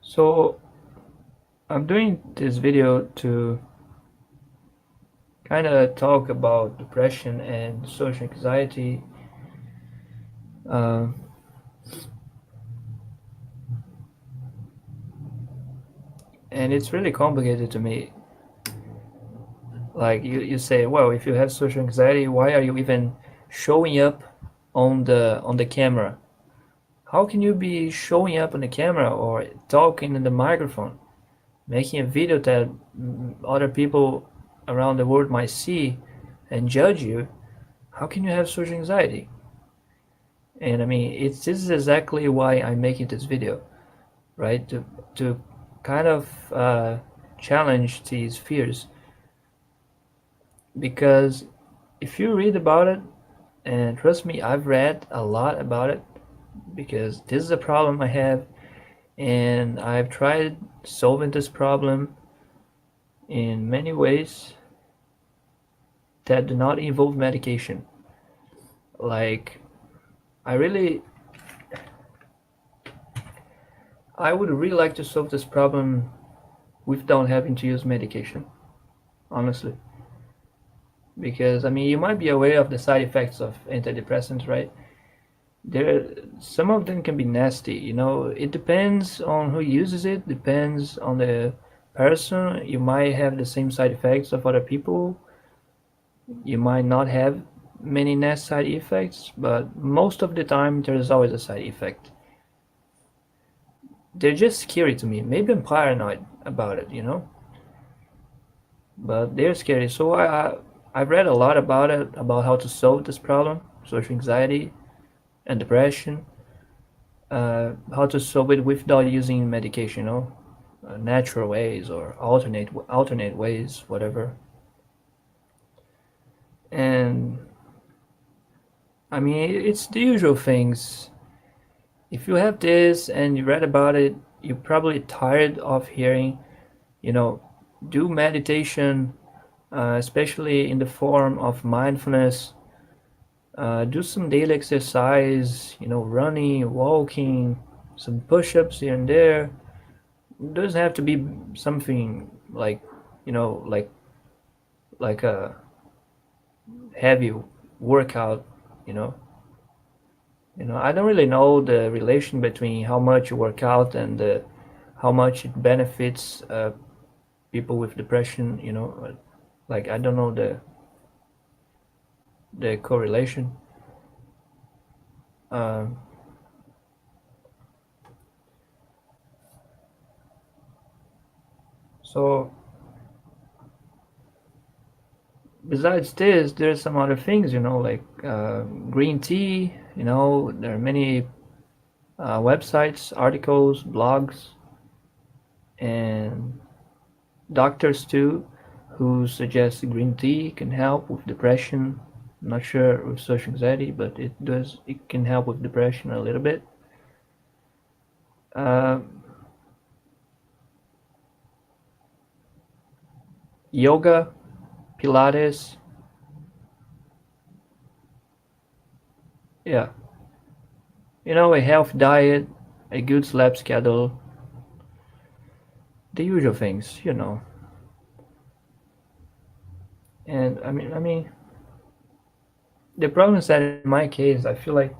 So I'm doing this video to kind of talk about depression and social anxiety. Uh, and it's really complicated to me. Like you say, well, if you have social anxiety, why are you even showing up on the camera? How can you be showing up on the camera or talking in the microphone, making a video that other people around the world might see and judge you? How can you have social anxiety? And I mean, this is exactly why I'm making this video, right? To kind of challenge these fears, because if you read about it, and trust me, I've read a lot about it, because this is a problem I have, and I've tried solving this problem in many ways that do not involve medication. Like, I really, I would really like to solve this problem without having to use medication, honestly. Because I mean, you might be aware of the side effects of antidepressants, right? There, some of them can be nasty. It depends on who uses it, depends on the person. You might have the same side effects of other people. You might not have many nasty side effects, but most of the time there's always a side effect. They're just scary to me. Maybe I'm paranoid about it. But they're scary. So I've read a lot about it, about how to solve this problem, social anxiety and depression, how to solve it without using medication, natural ways or alternate ways, whatever. And I mean, it's the usual things. If you have this and you read about it, you're probably tired of hearing, you know, do meditation, especially in the form of mindfulness. Do some daily exercise, running, walking, some push-ups here and there. It doesn't have to be something like, like a heavy workout, you know. I don't really know the relation between how much you work out and how much it benefits people with depression, Like I don't know the correlation. Uh, so besides this, there's some other things, like green tea. There are many websites, articles, blogs, and doctors too, who suggest green tea can help with depression. I'm not sure with social anxiety, but it does. It can help with depression a little bit. Uh, Yoga, Pilates, yeah. A healthy diet, a good sleep schedule, the usual things. And I mean, the problem is that in my case, I feel like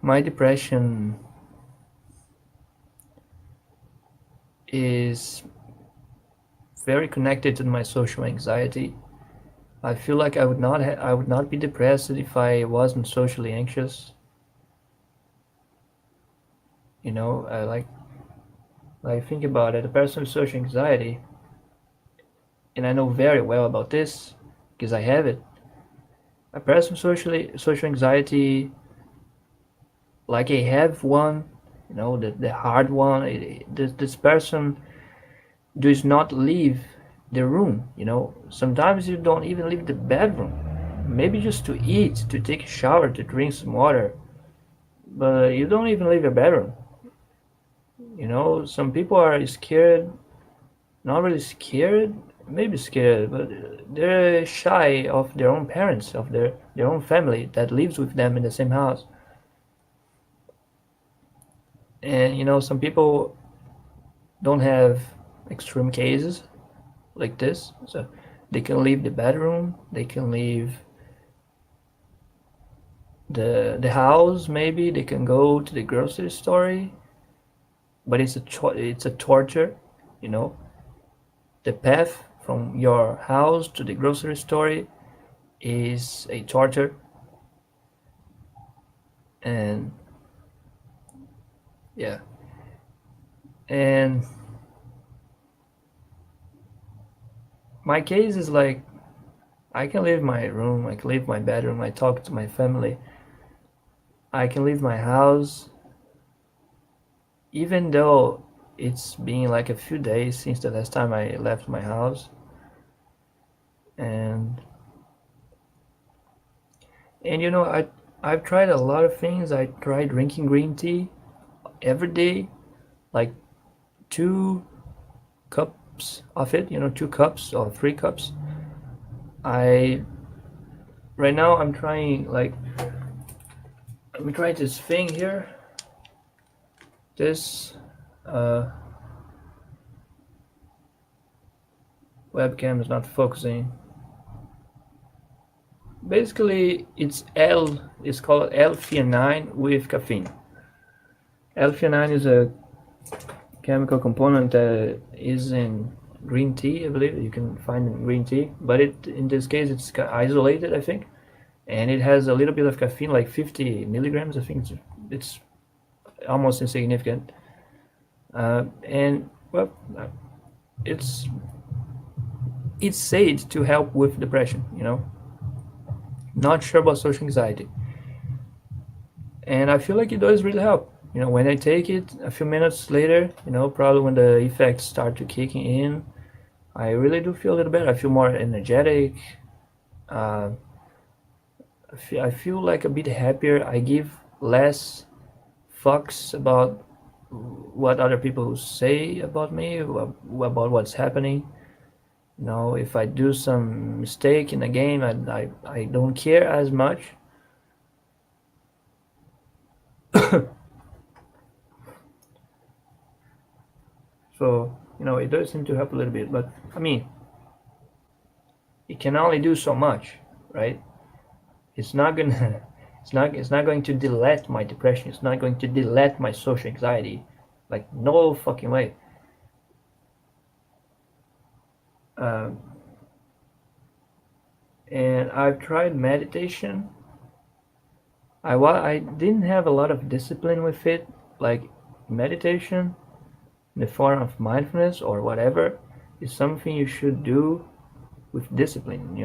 my depression is very connected to my social anxiety. I feel like I would not be depressed if I wasn't socially anxious. I like think about it. A person with social anxiety, and I know very well about this because I have it. A person with social anxiety, like I have one, the hard one. This person does not leave the room. Sometimes you don't even leave the bedroom. Maybe just to eat, to take a shower, to drink some water, but you don't even leave your bedroom. Some people are scared, not really scared, maybe scared, but they're shy of their own parents, of their own family that lives with them in the same house. And some people don't have extreme cases like this, so they can leave the bedroom, they can leave the house, maybe they can go to the grocery store, but it's a torture, you know. The path from your house to the grocery store is a torture, and yeah, and my case is like I can leave my room, I can leave my bedroom, I talk to my family, I can leave my house, even though it's been like a few days since the last time I left my house. And and I've tried a lot of things. I tried drinking green tea every day, like 2 cups of it, 2 cups or 3 cups. I Right now I'm trying this thing here. This uh, webcam is not focusing. Basically, it's called L-theanine with caffeine. L-theanine is a chemical component that is in green tea, I believe. You can find in green tea, but in this case it's isolated, I think, and it has a little bit of caffeine, like 50 milligrams. I think it's almost insignificant, and well, it's it's said to help with depression. Not sure about social anxiety, and I feel like it does really help. When I take it a few minutes later, probably when the effects start to kicking in, I really do feel a little better. I feel more energetic. Uh, I feel like a bit happier. I give less fucks about what other people say about me, about what's happening. If I do some mistake in a game, I don't care as much. So, it does seem to help a little bit. But, I mean, it can only do so much, right? It's not gonna it's not going to delete my depression. It's not going to delete my social anxiety. Like, no fucking way. Um, and I've tried meditation. I didn't have a lot of discipline with it. Like, meditation in the form of mindfulness or whatever is something you should do with discipline.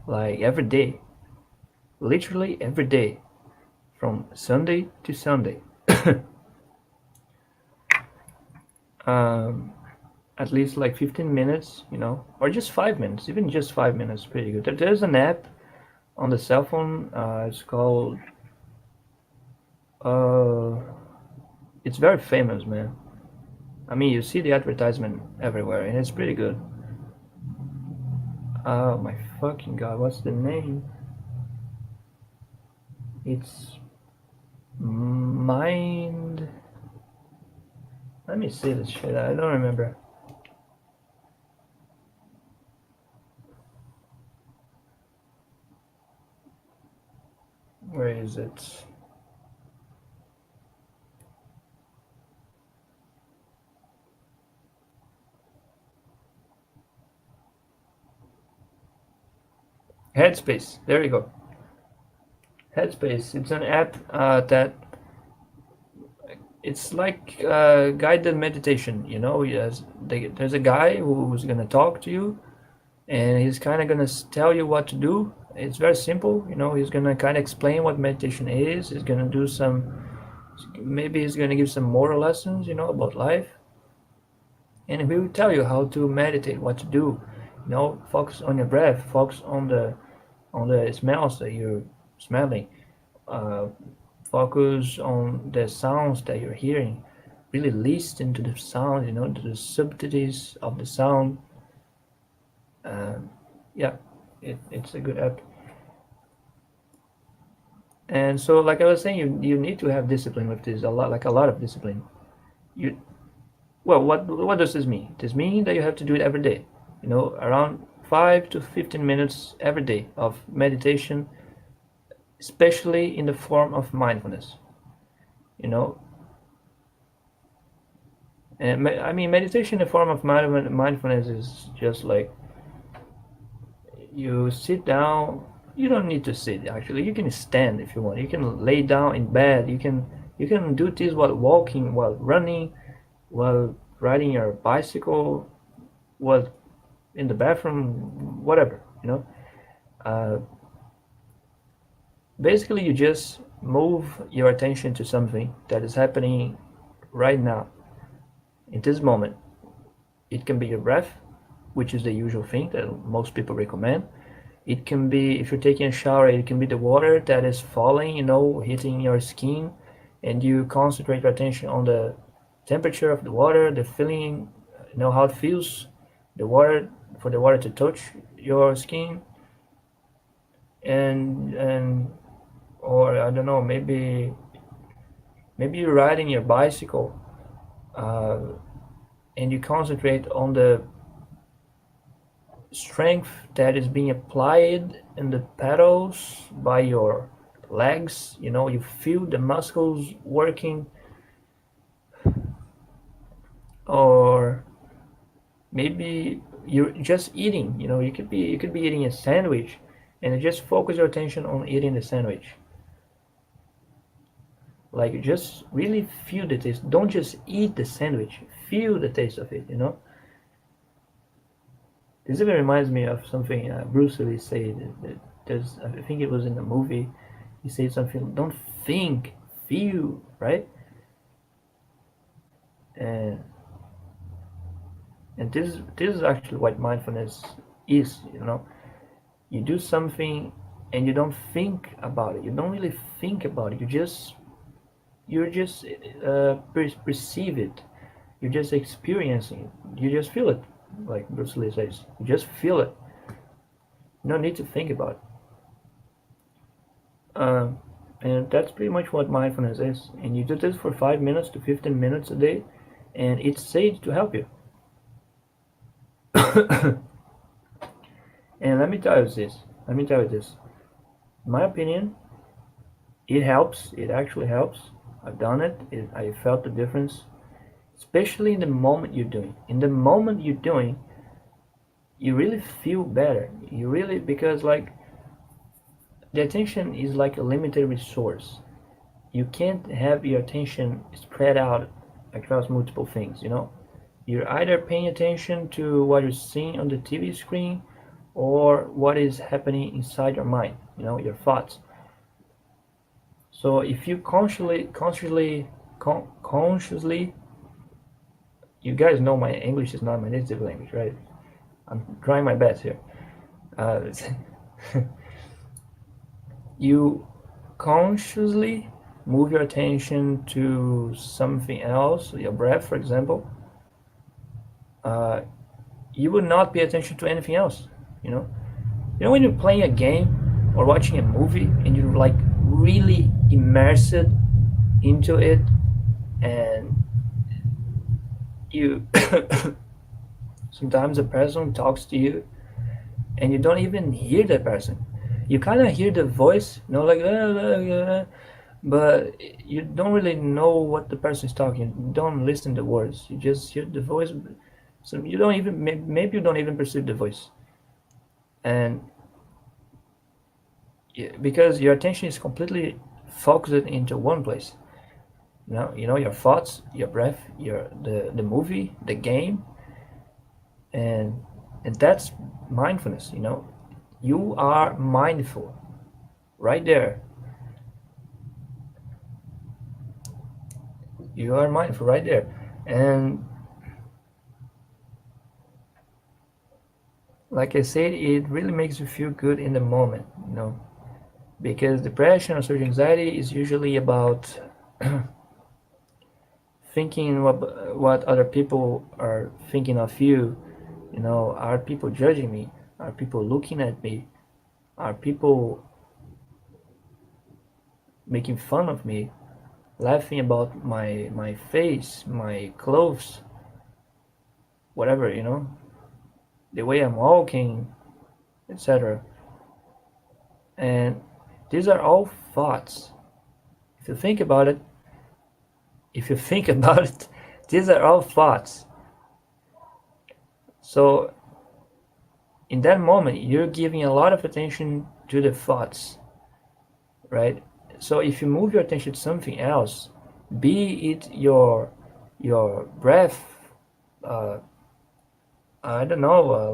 Like every day, literally every day, from Sunday to Sunday. um, at least like 15 minutes, or just 5 minutes. Even just 5 minutes, pretty good. There's an app on the cell phone. It's called. Uh, it's very famous, man. I mean, you see the advertisement everywhere, and it's pretty good. Oh my fucking god, what's the name? It's Mind. Let me see this shit. I don't remember. Where is it? Headspace. There you go. Headspace. It's an app that it's like guided meditation. Yes, there's a guy who's gonna talk to you, and he's kind of gonna tell you what to do. It's very simple. He's gonna kind of explain what meditation is. He's gonna do some. Maybe he's gonna give some moral lessons. About life, and he will tell you how to meditate, what to do. Focus on your breath. Focus on the smells that you're smelling. Uh, Focus on the sounds that you're hearing. Really listen to the sound, to the subtleties of the sound. Yeah, it's a good app. And so, like I was saying, you need to have discipline with this, a lot of discipline. you well, what does this mean? This means that you have to do it every day. Around 5 to 15 minutes every day of meditation, especially in the form of mindfulness. You know, and I mean, meditation in the form of mindfulness is just like you sit down. You don't need to sit, actually. You can stand if you want. You can lay down in bed. You can do this while walking, while running, while riding your bicycle, while in the bathroom, whatever. Uh, Basically, you just move your attention to something that is happening right now, in this moment. It can be your breath, which is the usual thing that most people recommend. It can be, if you're taking a shower, it can be the water that is falling, hitting your skin, and you concentrate your attention on the temperature of the water, the feeling, how it feels, the water, for the water to touch your skin, and or I don't know, maybe you're riding your bicycle, uh, and you concentrate on the strength that is being applied in the pedals by your legs. You feel the muscles working. Or maybe you're just eating. You could be eating a sandwich, and just focus your attention on eating the sandwich. Like, just really feel the taste. Don't just eat the sandwich, feel the taste of it. This even reminds me of something Bruce Lee said. There's, I think it was in the movie. He said something. Don't think, feel, right? And this is actually what mindfulness is. You do something and you don't think about it. You don't really think about it. You just perceive it. You're just experiencing it. You just feel it, like Bruce Lee says. You just feel it. No need to think about it. And that's pretty much what mindfulness is. And you do this for 5 minutes to 15 minutes a day, and it's said to help you. And let me tell you this. In my opinion, it helps. It actually helps. I've done it. I felt the difference, especially in the moment you're doing. In the moment you're doing, you really feel better. You really, because like the attention is like a limited resource. You can't have your attention spread out across multiple things. You're either paying attention to what you're seeing on the TV screen, or what is happening inside your mind, your thoughts. So if you consciously, you guys know my English is not my native language, right? I'm trying my best here. Uh, you consciously move your attention to something else, your breath, for example. You would not pay attention to anything else. When you're playing a game or watching a movie and you're like really immersed into it, and you sometimes a person talks to you and you don't even hear that person. You kind of hear the voice, like but you don't really know what the person is talking. You don't listen to the words. You just hear the voice. So you don't even, maybe you don't even perceive the voice. And because your attention is completely focused into one place. Your thoughts, your breath, the movie, the game, and that's mindfulness. You are mindful right there. You are mindful right there, and like I said, it really makes you feel good in the moment. Because depression or social anxiety is usually about thinking what other people are thinking of you. Are people judging me? Are people looking at me? Are people making fun of me? laughing about my face, my clothes, whatever, the way I'm walking, etc. And these are all thoughts. If you think about it, if you think about it, these are all thoughts. So in that moment, you're giving a lot of attention to the thoughts, right? So if you move your attention to something else, be it your breath, uh, I don't know,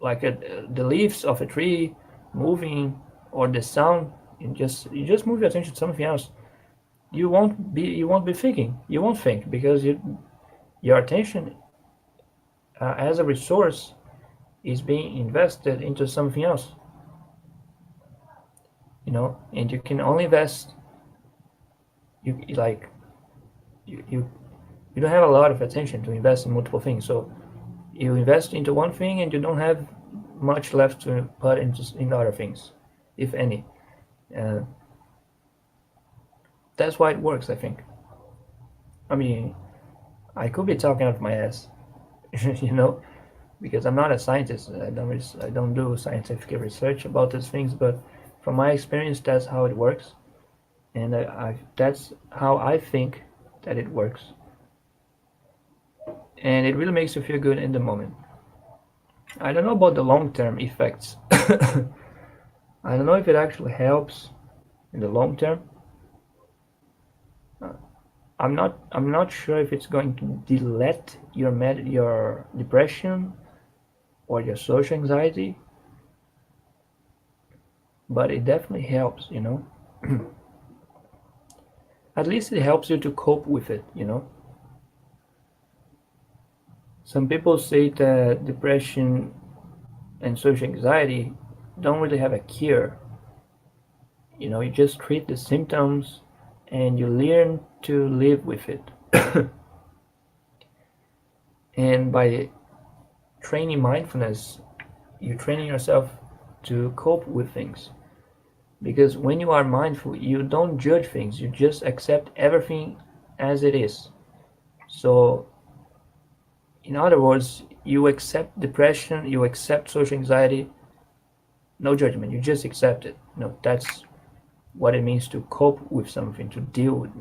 the leaves of a tree moving, or the sound, you just move your attention to something else. You won't be thinking. You won't think because your attention as a resource is being invested into something else. And you can only invest. You don't have a lot of attention to invest in multiple things. So you invest into one thing and you don't have much left to put in other things, if any. Uh, that's why it works, I think. I mean, I could be talking out of my ass, you know, because I'm not a scientist. I don't do scientific research about these things, but from my experience, that's how it works, and that's how I think that it works, and it really makes you feel good in the moment. I don't know about the long-term effects. I don't know if it actually helps in the long term. Uh, I'm not sure if it's going to delete your depression or your social anxiety, but it definitely helps. At least it helps you to cope with it. Some people say that depression and social anxiety don't really have a cure. You just treat the symptoms and you learn to live with it. And by training mindfulness, you're training yourself to cope with things. Because when you are mindful, you don't judge things, you just accept everything as it is. So, in other words, you accept depression, you accept social anxiety, no judgment, you just accept it. That's what it means to cope with something, to deal with,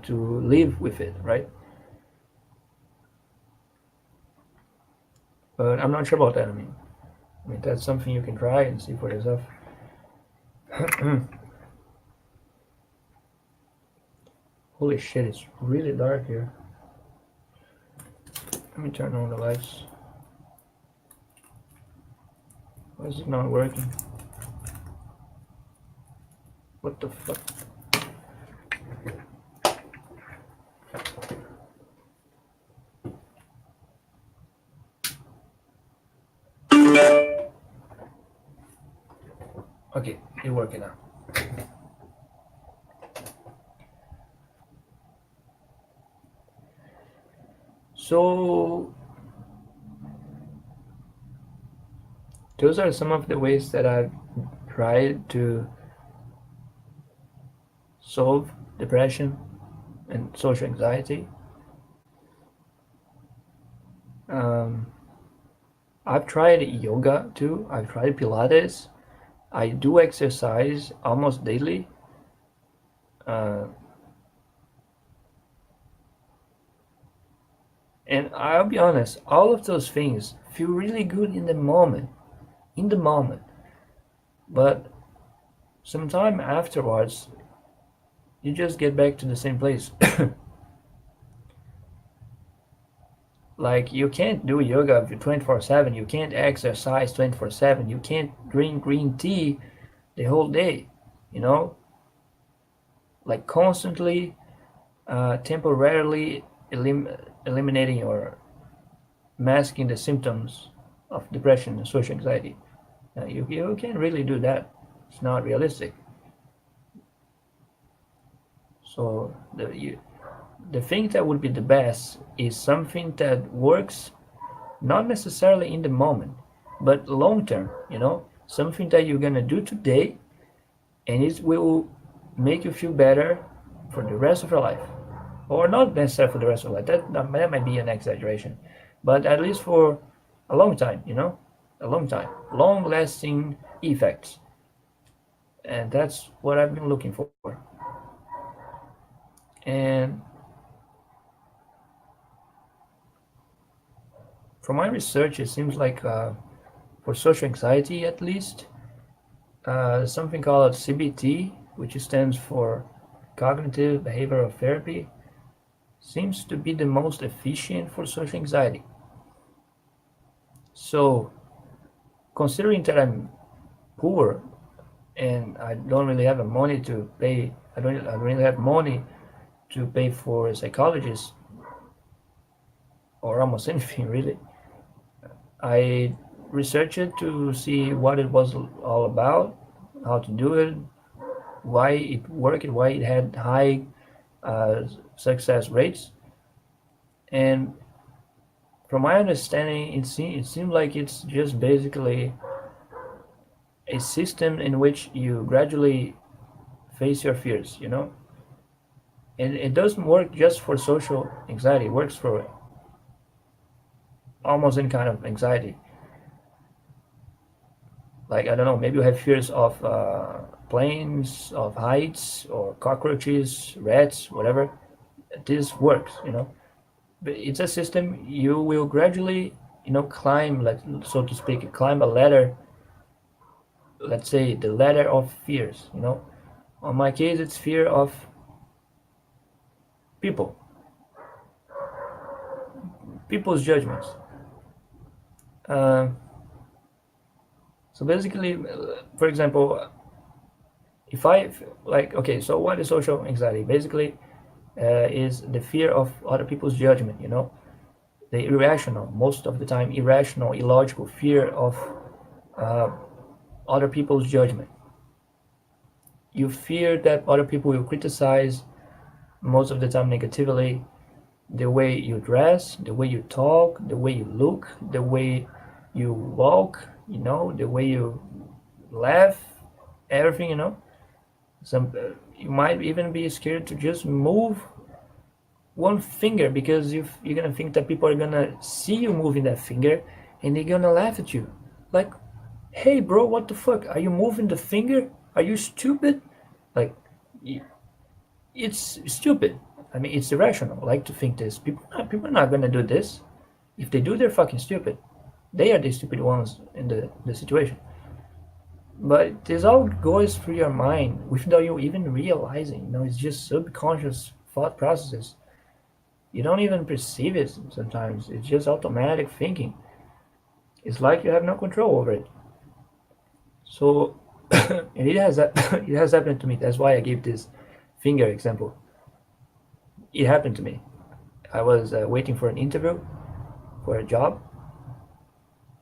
to live with it, right? But I'm not sure about that. I mean that's something you can try and see for yourself. Holy shit, it's really dark here. Let me turn on the lights. Why is it not working? What the fuck? Okay, it's working now. So those are some of the ways that I've tried to solve depression and social anxiety. Um, I've tried yoga too. I've tried Pilates. I do exercise almost daily. Uh, and I'll be honest, all of those things feel really good in the moment. In the moment. But sometime afterwards, you just get back to the same place. Like, you can't do yoga 24/7, you can't exercise 24/7, you can't drink green tea the whole day, you know? Like, constantly, temporarily eliminating or masking the symptoms of depression and social anxiety. You can't really do that. It's not realistic. So the thing that would be the best is something that works not necessarily in the moment, but long term. Something that you're gonna do today, and it will make you feel better for the rest of your life, or not necessarily for the rest of your life. That might be an exaggeration, but at least for a long time, a long time, long-lasting effects, and that's what I've been looking for. And from my research, it seems like for social anxiety, at least, something called CBT, which stands for Cognitive Behavioral Therapy, seems to be the most efficient for social anxiety. So, considering that I'm poor and I don't really have money to pay, I don't really have money to pay for a psychologist or almost anything really. I researched to see what it was all about, how to do it, why it worked, why it had high uh, success rates, and from my understanding, it seems like it's just basically a system in which you gradually face your fears, And it doesn't work just for social anxiety, it works for almost any kind of anxiety. Like, I don't know, maybe you have fears of planes, of heights, or cockroaches, rats, whatever. This works, But it's a system you will gradually, climb, so to speak, climb a ladder, let's say the ladder of fears, On my case, it's fear of people, people's judgments. Uh, so basically, for example, if I like, okay, so what is social anxiety? Basically, is the fear of other people's judgment, the irrational, most of the time irrational, illogical fear of uh, other people's judgment. You fear that other people will criticize, most of the time negatively, the way you dress, the way you talk, the way you look, the way you walk, the way you laugh, everything, Some you might even be scared to just move one finger because you're gonna think that people are gonna see you moving that finger and they're gonna laugh at you. Like, hey, bro, what the fuck? Are you moving the finger? Are you stupid? Like, it's stupid. I mean, it's irrational. I like to think this. People are not gonna do this. If they do, they're fucking stupid. They are the stupid ones in the situation. But this all goes through your mind without you even realizing. It's just subconscious thought processes. You don't even perceive it sometimes. It's just automatic thinking. It's like you have no control over it. So, and it has happened to me. That's why I gave this finger example. It happened to me. I was waiting for an interview for a job.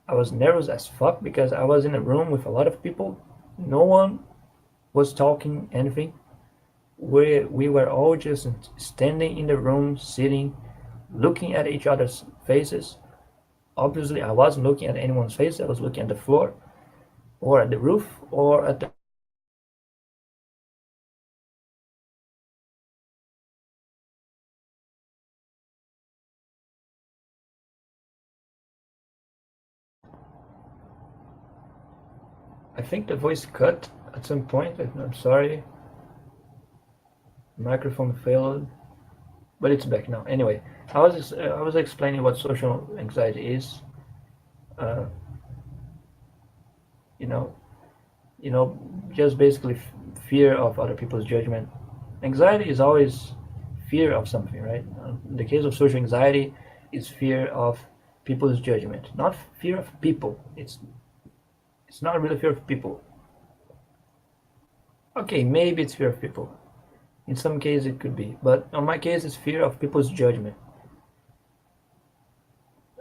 I was nervous as fuck because I was in a room with a lot of people. No one was talking anything. We were all just standing in the room, sitting, looking at each other's faces. Obviously, I wasn't looking at anyone's face. I was looking at the floor, or at the roof, or at the. I think the voice cut at some point. I'm sorry. Microphone failed, but it's back now. Anyway, I was explaining what social anxiety is. Uh, you know, just basically fear of other people's judgment. Anxiety is always fear of something, right? In the case of social anxiety, it's fear of people's judgment, not fear of people. It's not really fear of people. Okay, maybe it's fear of people. In some cases it could be, but in my case it's fear of people's judgment.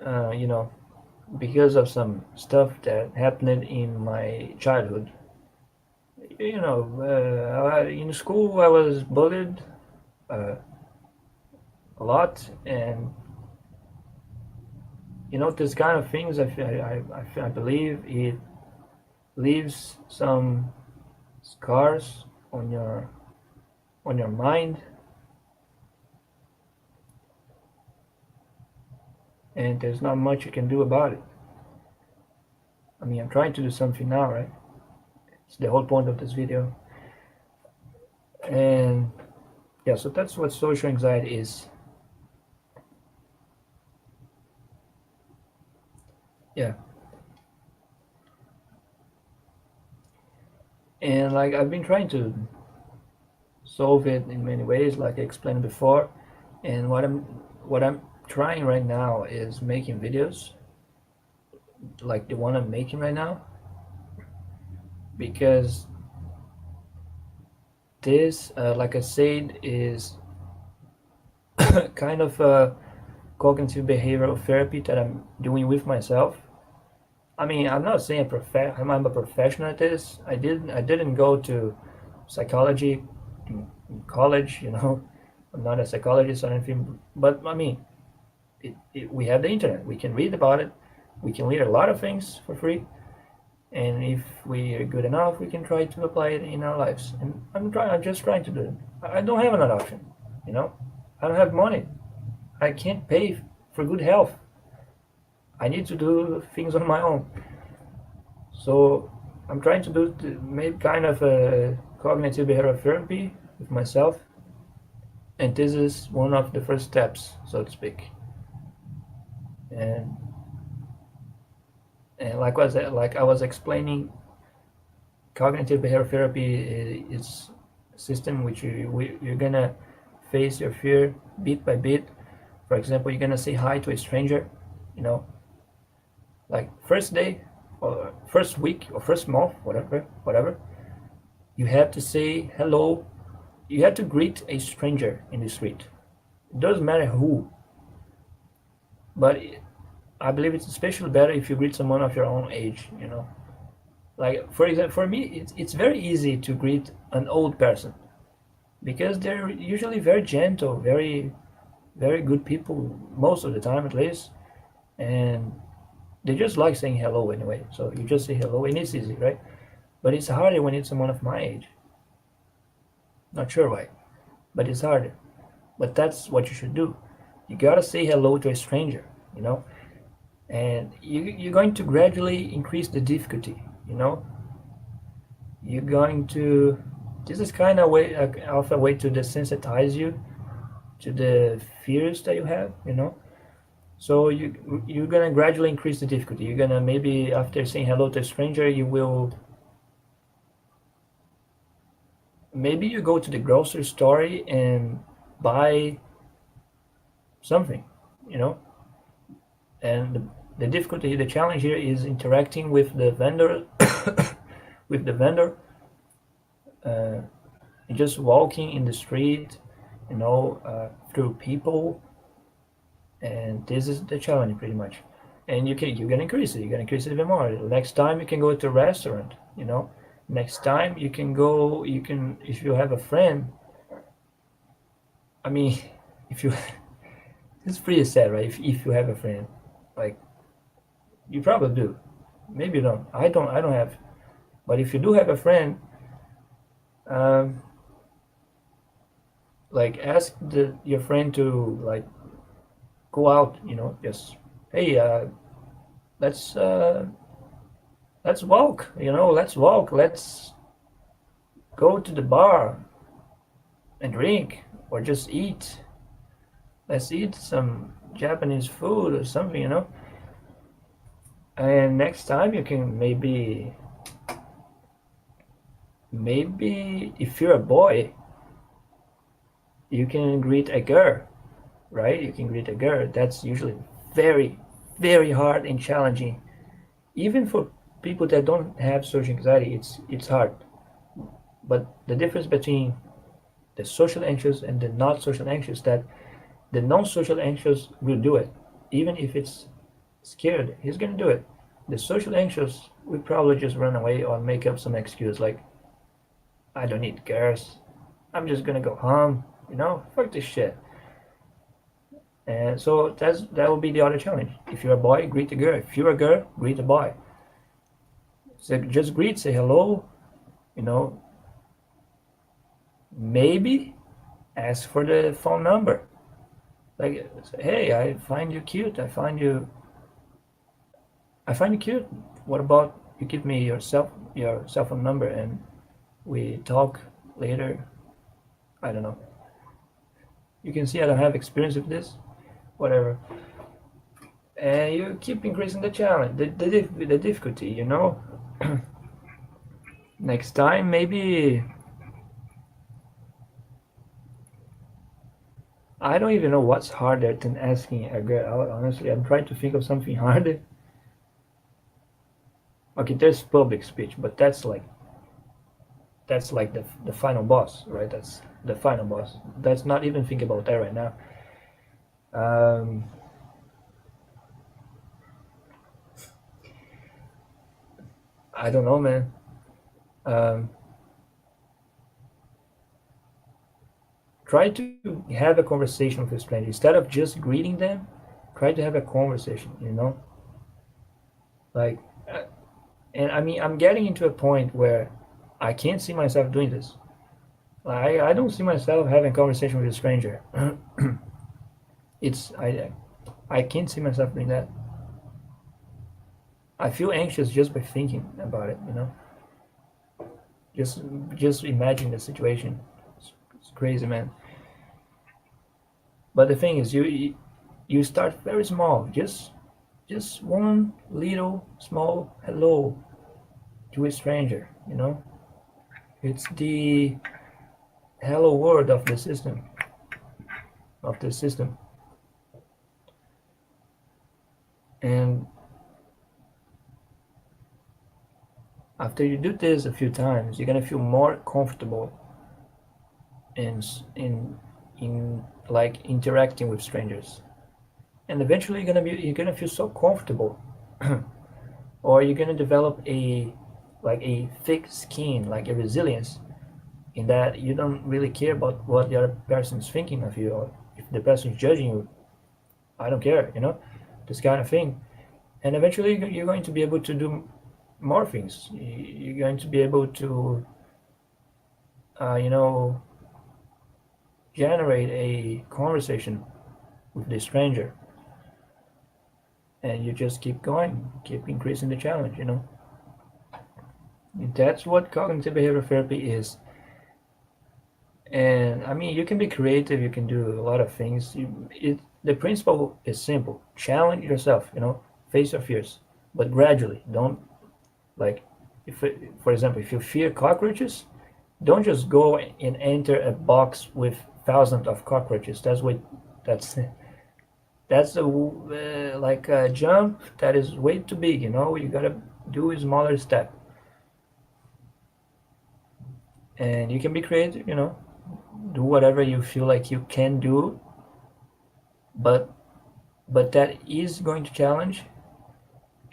Uh, you know, because of some stuff that happened in my childhood. In school I was bullied uh, a lot, and this kind of things. I believe it leaves some scars on your on your mind, and there's not much you can do about it. I mean, I'm trying to do something now, right? It's the whole point of this video. And yeah, so that's what social anxiety is. Yeah. And like I've been trying to solve it in many ways, like I explained before. And what I'm trying right now is making videos like the one I'm making right now, because this, like I said, is kind of a cognitive behavioral therapy that I'm doing with myself. I mean, I'm not saying I'm a professional at this. I didn't go to psychology in college, you know. I'm not a psychologist or anything, but I mean, we have the internet. We can read about it. We can learn a lot of things for free, and if we are good enough, we can try to apply it in our lives. And I'm just trying to do it. I don't have another option, you know. I don't have money. I can't pay for good health. I need to do things on my own. So I'm trying to make kind of a cognitive behavioral therapy with myself, and this is one of the first steps, so to speak. And like I was explaining, cognitive behavioral therapy is a system which you're gonna face your fear bit by bit. For example, you're gonna say hi to a stranger, you know, like first day or first week or first month, whatever. You have to say hello. You have to greet a stranger in the street. It doesn't matter who, but I believe it's especially better if you greet someone of your own age, you know. Like for example, for me, it's very easy to greet an old person because they're usually very gentle, very good people most of the time at least, and they just like saying hello anyway. So you just say hello, and it's easy, right? But it's harder when it's someone of my age. Not sure why, but it's harder. But that's what you should do. You gotta say hello to a stranger, you know, and you're going to gradually increase the difficulty, you know. You're going to. This is kind of a way to desensitize you to the fears that you have, you know. So you're gonna gradually increase the difficulty. You're gonna maybe after saying hello to a stranger, you will maybe you go to the grocery store and buy something, you know, and the difficulty, the challenge here is interacting with the vendor, with the vendor, uh, just walking in the street, you know, through people, and this is the challenge pretty much. And you're gonna increase it. You're gonna increase it even more. Next time you can go to a restaurant, you know. Next time you can go. You can if you have a friend. I mean, if you, it's pretty sad, right? If you have a friend, like you probably do. Maybe you don't. I don't. I don't have. But if you do have a friend, um, like ask your friend to like go out. You know, just hey, let's uh, let's walk. You know, let's walk. Let's go to the bar and drink or just eat. Let's eat some Japanese food or something. You know. And next time you can maybe if you're a boy, you can greet a girl, right? You can greet a girl. That's usually very, very hard and challenging. Even for people that don't have social anxiety, it's hard. But the difference between the social anxious and the not social anxious, that the non-social anxious will do it, even if it's scared. He's gonna do it. The social anxious will probably just run away or make up some excuse like, I don't need girls. I'm just gonna go home. You know, fuck this shit. And so that will be the other challenge. If you're a boy, greet a girl. If you're a girl, greet a boy. So just greet, say hello. You know, maybe ask for the phone number. Like, hey, I find you cute. What about you give me your cell phone number and we talk later? I don't know. You can see I don't have experience with this. Whatever. And you keep increasing the challenge, the difficulty. Next time, maybe I don't even know what's harder than asking a girl out. Honestly, I'm trying to think of something harder. Okay, there's public speech, but that's like the final boss, right? That's the final boss. Let's not even think about that right now. Um, I don't know, man. Um, Try to have a conversation with a stranger instead of just greeting them. Try to have a conversation. Like, uh, and I mean, I'm getting into a point where I can't see myself doing this. I don't see myself having a conversation with a stranger. it's I can't see myself doing that. I feel anxious just by thinking about it. Just just imagine the situation. It's crazy, man. But the thing is, you start very small. Just one little small hello to a stranger. It's the hello word of the system. And after you do this a few times, you're gonna feel more comfortable in like interacting with strangers, and eventually you're gonna feel so comfortable, or you're gonna develop a thick skin, like a resilience, in that you don't really care about what the other person is thinking of you, or if the person is judging you. I don't care. This kind of thing. And eventually you're going to be able to do more things. You're going to be able to, uh, you know, generate a conversation with the stranger, and you just keep going, keep increasing the challenge. That's what cognitive behavioral therapy is. And I mean, you can be creative, you can do a lot of things. The principle is simple: challenge yourself, face your fears, but gradually. Don't, like, if, for example, if you fear cockroaches, don't just go and enter a box with thousands of cockroaches. That's like a jump that is way too big. You gotta do a smaller step, and you can be creative. Do whatever you feel like you can do, but that is going to challenge.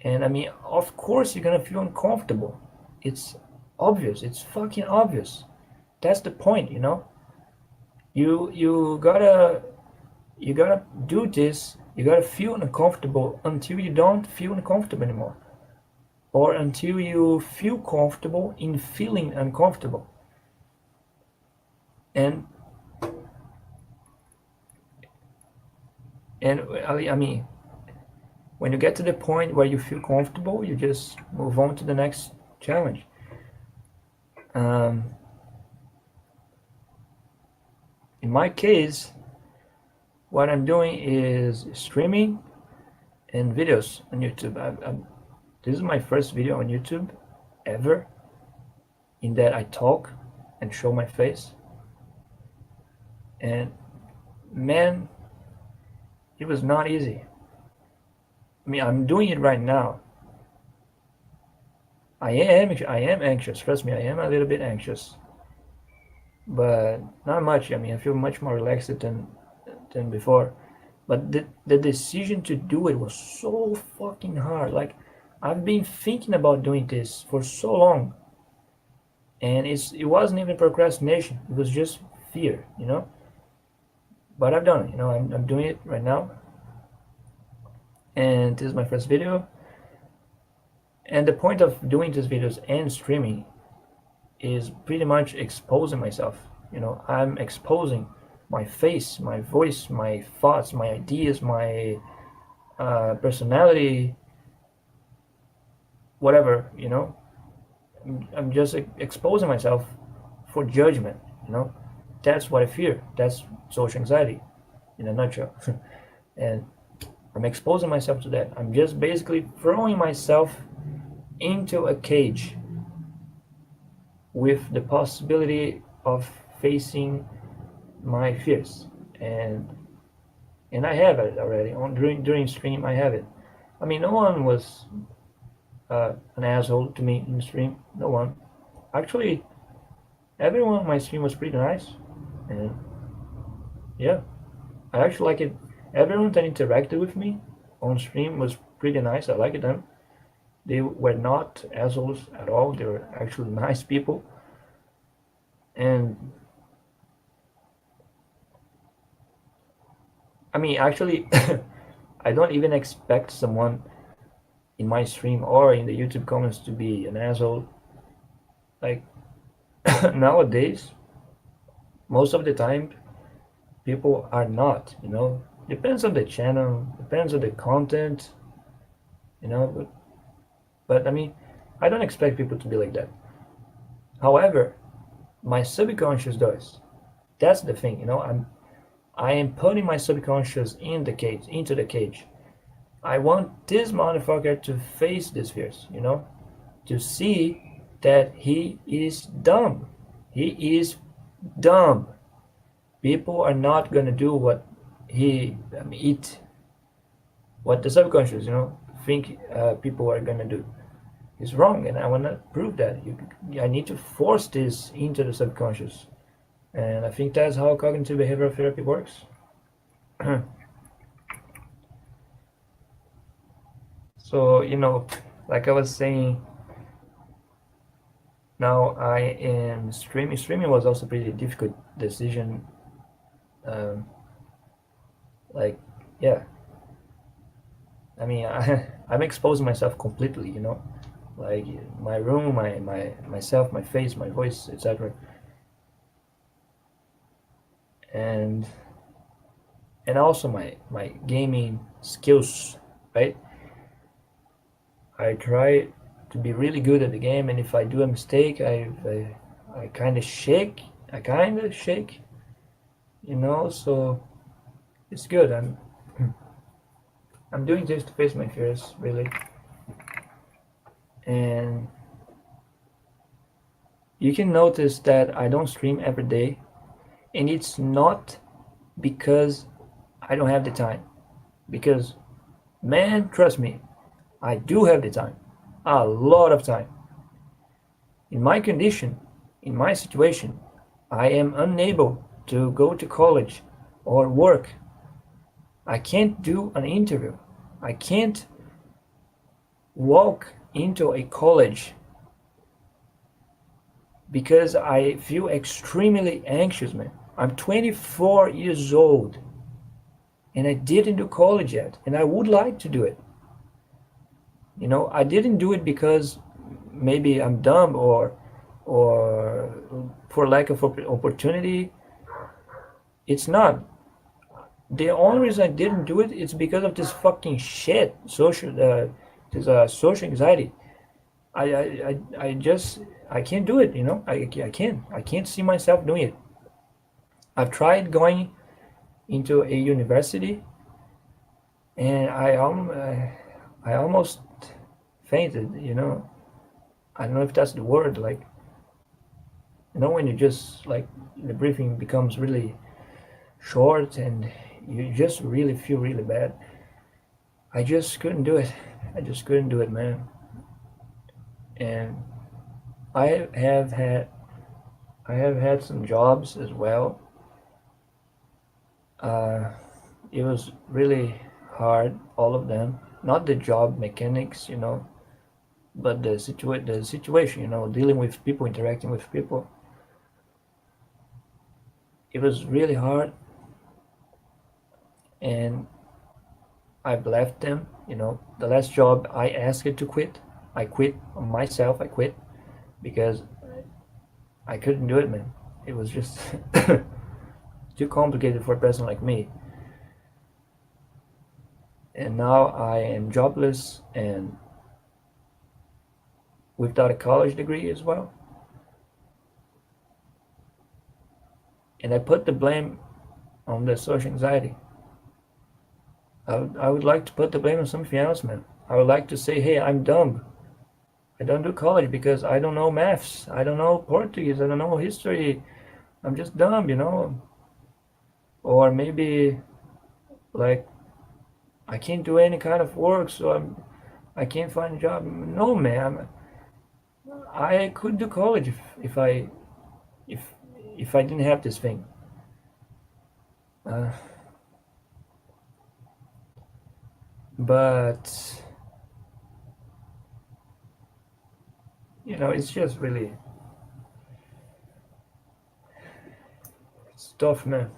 And I mean, of course you're gonna feel uncomfortable. It's obvious. It's fucking obvious. That's the point. You gotta do this. You gotta feel uncomfortable until you don't feel uncomfortable anymore, or until you feel comfortable in feeling uncomfortable. And I mean, when you get to the point where you feel comfortable, you just move on to the next challenge. Um, in my case, what I'm doing is streaming and videos on YouTube. This is my first video on YouTube ever, in that I talk and show my face. And man, it was not easy. I mean, I'm doing it right now. I am anxious. Trust me, I am a little bit anxious, but not much. I mean, I feel much more relaxed than before. But the decision to do it was so fucking hard. Like, I've been thinking about doing this for so long, and it wasn't even procrastination. It was just fear. But I've done it. I'm doing it right now, and this is my first video. And the point of doing these videos and streaming is pretty much exposing myself. You know, I'm exposing my face, my voice, my thoughts, my ideas, my personality, whatever. You know, I'm just exposing myself for judgment. You know, that's what I fear. That's social anxiety in a nutshell. And I'm exposing myself to that. I'm just basically throwing myself into a cage with the possibility of facing my fears. And I have it already on during stream. I have it. I mean, no one was an asshole to me in the stream. No one. Actually, everyone on my stream was pretty nice, and yeah, I actually like it. Everyone that interacted with me on stream was pretty nice. I liked them. They were not assholes at all. They were actually nice people, and I mean, actually, I don't even expect someone in my stream or in the YouTube comments to be an asshole. Like nowadays, most of the time, people are not. You know, depends on the channel, depends on the content. You know, but I mean, I don't expect people to be like that. However, my subconscious does. That's the thing. You know, I am putting my subconscious in the cage, into the cage. I want this motherfucker to face these fears, you know, to see that he is dumb. He is dumb. People are not gonna do what what the subconscious, you know, think people are gonna do. It's wrong, and I wanna prove that. I need to force this into the subconscious, and I think that's how cognitive behavioral therapy works. So, you know, like I was saying, now I am streaming. Streaming was also a pretty difficult decision. Um, like, yeah, I mean, I'm exposing myself completely, you know, like my room, myself, my face, my voice, etc. And also my gaming skills, right? I try to be really good at the game, and if I do a mistake, I kind of shake. You know. So it's good. I'm doing this to face my fears, really. And you can notice that I don't stream every day, and it's not because I don't have the time. Because, man, trust me, I do have the time. A lot of time. In my condition, in my situation, I am unable to go to college or work. I can't do an interview. I can't walk into a college because I feel extremely anxious, man. I'm 24 years old and I didn't do college yet, and I would like to do it. You know, I didn't do it because maybe I'm dumb or for lack of opportunity. It's not. The only reason I didn't do it is because of this fucking shit, social anxiety. I just I can't do it. You know, I can't see myself doing it. I've tried going into a university, and I almost fainted. You know, I don't know if that's the word. Like, you know, when you just like the briefing becomes really short and you just really feel really bad. I just couldn't do it. I just couldn't do it, man. And I have had I have had some jobs as well. Uh, it was really hard, all of them. Not the job mechanics, you know, but the situation, you know, dealing with people, interacting with people. It was really hard, and I've left them. You know, the last job I asked to quit. I quit myself. I quit because I couldn't do it, man. it was just too complicated for a person like me. And now I am jobless and without a college degree as well. And I put the blame on the social anxiety. I would like to put the blame on something else, man. I would like to say, hey, I'm dumb. I don't do college because I don't know maths. I don't know Portuguese. I don't know history. I'm just dumb, you know? Or maybe like I can't do any kind of work, so I can't find a job. No, man. I could do college if if I didn't have this thing. Uh, but it's just really it's tough, man.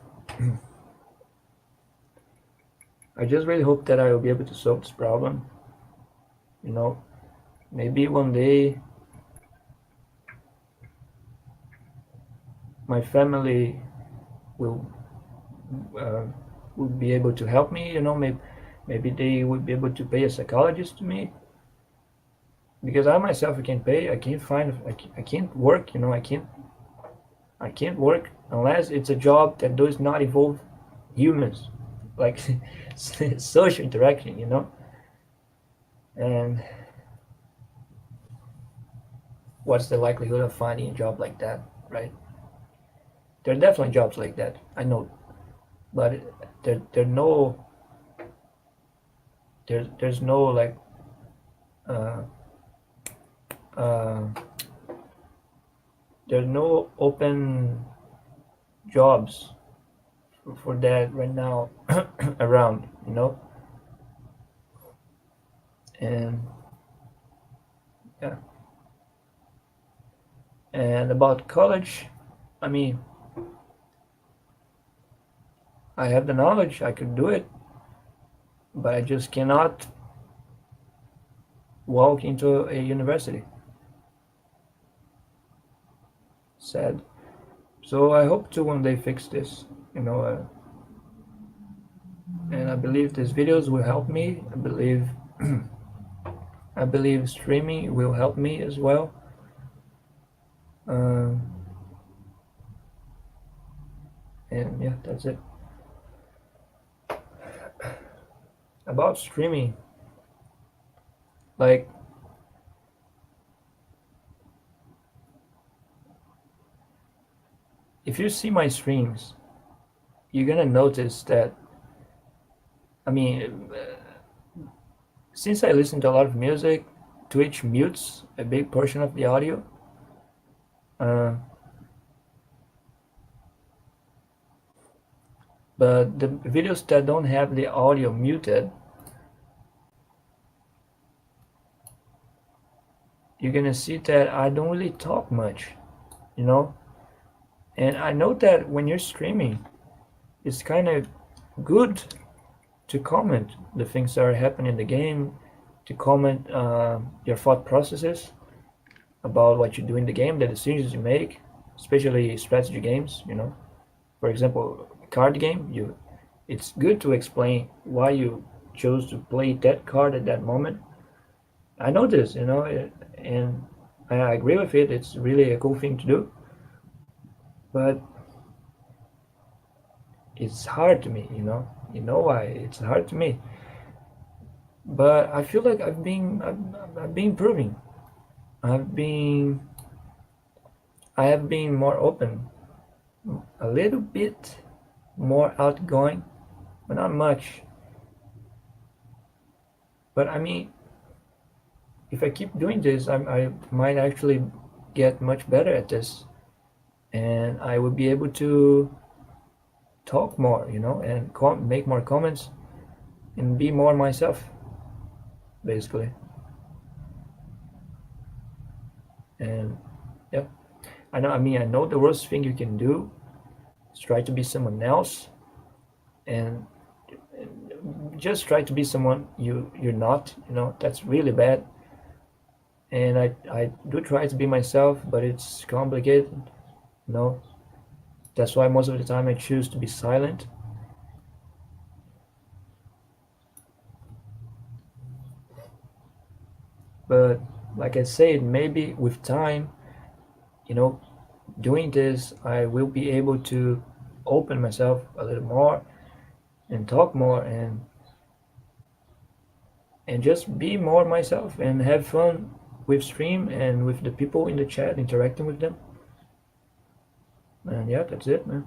I just really hope that I will be able to solve this problem. You know, maybe one day my family will uh, will be able to help me. Maybe they would be able to pay a psychologist to me because I myself I can't pay. I can't find. I can't work. I can't work unless it's a job that does not involve humans, like social interaction. And what's the likelihood of finding a job like that, right? There are definitely jobs like that. I know, but there no there's no like uh, uh, there's no open jobs for that right now around, and yeah. And about college, I mean, I have the knowledge, I could do it, but I just cannot walk into a university. Sad. So I hope to one day fix this, and I believe these videos will help me. I believe streaming will help me as well. Um, and yeah, that's it. About streaming, like if you see my streams, you're gonna notice that. I mean, since I listen to a lot of music, Twitch mutes a big portion of the audio. Uh, but the videos that don't have the audio muted, you're gonna see that I don't really talk much, you know? And I know that when you're streaming, it's kind of good to comment the things that are happening in the game, to comment your thought processes about what you do in the game, the decisions you make, especially strategy games, For example, a card game, it's good to explain why you chose to play that card at that moment. I know this, and I agree with it. It's really a cool thing to do, but it's hard to me, You know why? It's hard to me. But I feel like I've been improving. I've been I have been more open, a little bit more outgoing, but not much. But I mean, if I keep doing this, I might actually get much better at this, and I will be able to talk more, and make more comments and be more myself, basically. And yeah, I know. I mean, I know the worst thing you can do is try to be someone else, and just try to be someone you're not. That's really bad. And I do try to be myself, but it's complicated, you know. That's why most of the time I choose to be silent. But like I said, maybe with time, you know, doing this, I will be able to open myself a little more and talk more and just be more myself and have fun with stream and with the people in the chat, interacting with them. And yeah, that's it, man.